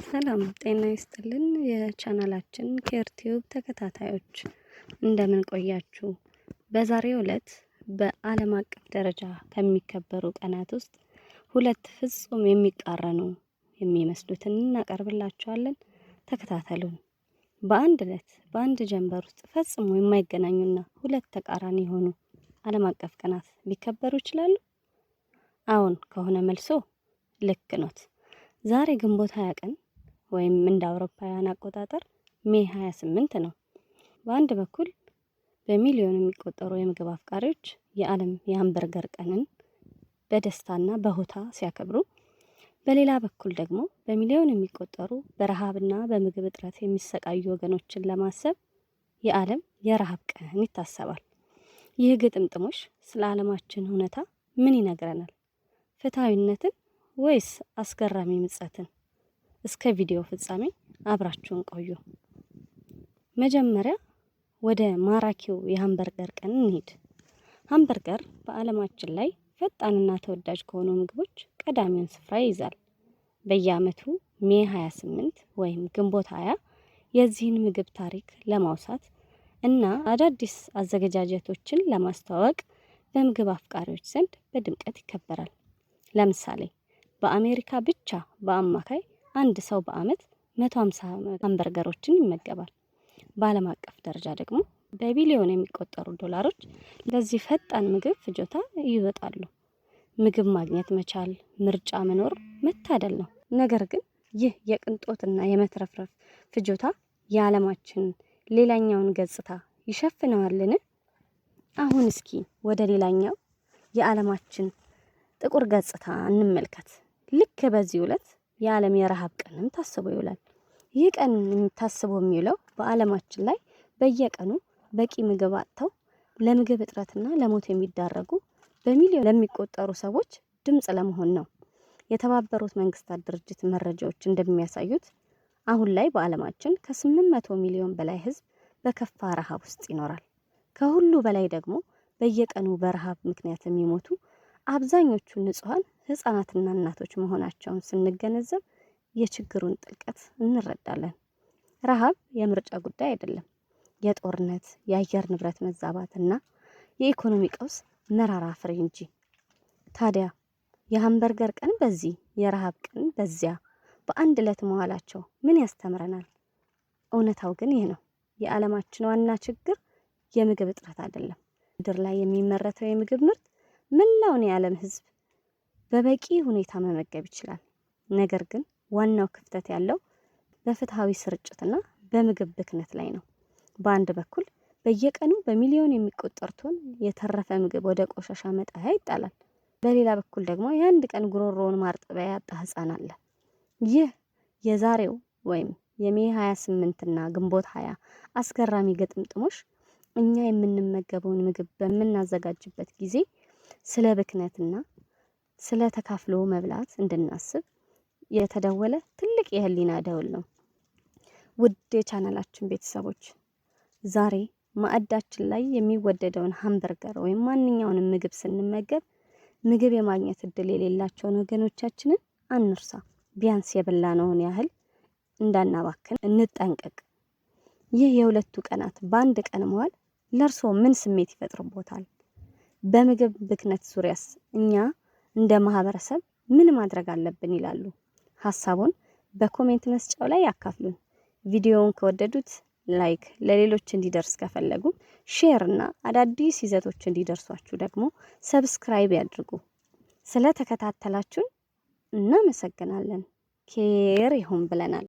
ሰላም ጤና ይስጥልን የቻናላችን ኬር ቲዩብ ተከታታዮች እንደምን ቆያችሁ? በዛሬው ዕለት በዓለም አቀፍ ደረጃ ከሚከበሩ ቀናት ውስጥ ሁለት ፍጹም የሚቃረኑ የሚመስሉትን እናቀርብላችኋለን። ተከታተሉን። በአንድ ዕለት በአንድ ጀንበር ውስጥ ፈጽሞ የማይገናኙና ሁለት ተቃራኒ የሆኑ ዓለም አቀፍ ቀናት ሊከበሩ ይችላሉ? አዎን ከሆነ መልሶ ልክ ኖት። ዛሬ ግንቦት 20 ቀን ወይም እንደ አውሮፓውያን አቆጣጠር ሜይ 28 ነው። በአንድ በኩል በሚሊዮን የሚቆጠሩ የምግብ አፍቃሪዎች የዓለም የሃምበርገር ቀንን በደስታና በሆታ ሲያከብሩ፣ በሌላ በኩል ደግሞ በሚሊዮን የሚቆጠሩ በረሃብና በምግብ እጥረት የሚሰቃዩ ወገኖችን ለማሰብ የዓለም የረሃብ ቀን ይታሰባል። ይህ ግጥምጥሞሽ ስለ ዓለማችን ሁኔታ ምን ይነግረናል? ፍትሃዊነትን ወይስ አስገራሚ ምጸትን? እስከ ቪዲዮ ፍጻሜ አብራችሁን ቆዩ። መጀመሪያ ወደ ማራኪው የሃምበርገር ቀን እንሂድ። ሃምበርገር በዓለማችን ላይ ፈጣንና ተወዳጅ ከሆኑ ምግቦች ቀዳሚውን ስፍራ ይይዛል። በየዓመቱ ሜይ 28 ወይም ግንቦት 20 የዚህን ምግብ ታሪክ ለማውሳት እና አዳዲስ አዘገጃጀቶችን ለማስተዋወቅ በምግብ አፍቃሪዎች ዘንድ በድምቀት ይከበራል። ለምሳሌ በአሜሪካ ብቻ በአማካይ አንድ ሰው በአመት 150 ሃምበርገሮችን ይመገባል። በዓለም አቀፍ ደረጃ ደግሞ በቢሊዮን የሚቆጠሩ ዶላሮች ለዚህ ፈጣን ምግብ ፍጆታ ይወጣሉ። ምግብ ማግኘት መቻል፣ ምርጫ መኖር መታደል ነው። ነገር ግን ይህ የቅንጦትና የመትረፍረፍ ፍጆታ የዓለማችን ሌላኛውን ገጽታ ይሸፍነዋልን? አሁን እስኪ ወደ ሌላኛው የዓለማችን ጥቁር ገጽታ እንመልከት። ልክ በዚህ ዕለት የዓለም የረሃብ ቀንም ታስቦ ይውላል። ይህ ቀን ታስቦ የሚውለው በዓለማችን ላይ በየቀኑ በቂ ምግብ አጥተው ለምግብ እጥረትና ለሞት የሚዳረጉ በሚሊዮን ለሚቆጠሩ ሰዎች ድምጽ ለመሆን ነው። የተባበሩት መንግስታት ድርጅት መረጃዎች እንደሚያሳዩት አሁን ላይ በዓለማችን ከ800 ሚሊዮን በላይ ህዝብ በከፋ ረሃብ ውስጥ ይኖራል። ከሁሉ በላይ ደግሞ በየቀኑ በረሃብ ምክንያት የሚሞቱ አብዛኞቹ ንጹሃን ህፃናትና እናቶች መሆናቸውን ስንገነዘብ የችግሩን ጥልቀት እንረዳለን። ረሃብ የምርጫ ጉዳይ አይደለም። የጦርነት፣ የአየር ንብረት መዛባትና የኢኮኖሚ ቀውስ መራራ ፍሬ እንጂ። ታዲያ የሃምበርገር ቀን በዚህ የረሃብ ቀን በዚያ በአንድ ዕለት መዋላቸው ምን ያስተምረናል? እውነታው ግን ይህ ነው። የዓለማችን ዋና ችግር የምግብ እጥረት አይደለም። ምድር ላይ የሚመረተው የምግብ ምርት መላውን የዓለም ህዝብ በበቂ ሁኔታ መመገብ ይችላል። ነገር ግን ዋናው ክፍተት ያለው በፍትሃዊ ስርጭትና በምግብ ብክነት ላይ ነው። በአንድ በኩል በየቀኑ በሚሊዮን የሚቆጠር ቶን የተረፈ ምግብ ወደ ቆሻሻ መጣያ ይጣላል። በሌላ በኩል ደግሞ የአንድ ቀን ጉሮሮውን ማርጠቢያ ያጣ ህፃን አለ። ይህ የዛሬው ወይም የሜይ 28 እና ግንቦት 20 አስገራሚ ግጥምጥሞሽ እኛ የምንመገበውን ምግብ በምናዘጋጅበት ጊዜ ስለ ብክነትና ስለ ተካፍሎ መብላት እንድናስብ የተደወለ ትልቅ የህሊና ደውል ነው። ውድ የቻናላችን ቤተሰቦች ዛሬ ማዕዳችን ላይ የሚወደደውን ሃምበርገር ወይም ማንኛውንም ምግብ ስንመገብ ምግብ የማግኘት እድል የሌላቸውን ወገኖቻችንን አንርሳ። ቢያንስ የበላነውን ያህል እንዳናባክን እንጠንቀቅ። ይህ የሁለቱ ቀናት በአንድ ቀን መዋል ለእርስዎ ምን ስሜት ይፈጥርቦታል? በምግብ ብክነት ዙሪያስ እኛ እንደ ማህበረሰብ ምን ማድረግ አለብን ይላሉ? ሐሳቡን በኮሜንት መስጫው ላይ ያካፍሉን። ቪዲዮውን ከወደዱት ላይክ፣ ለሌሎች እንዲደርስ ከፈለጉ ሼር እና አዳዲስ ይዘቶች እንዲደርሷችሁ ደግሞ ሰብስክራይብ ያድርጉ። ስለተከታተላችሁን እናመሰግናለን። ኬር ይሁን ብለናል።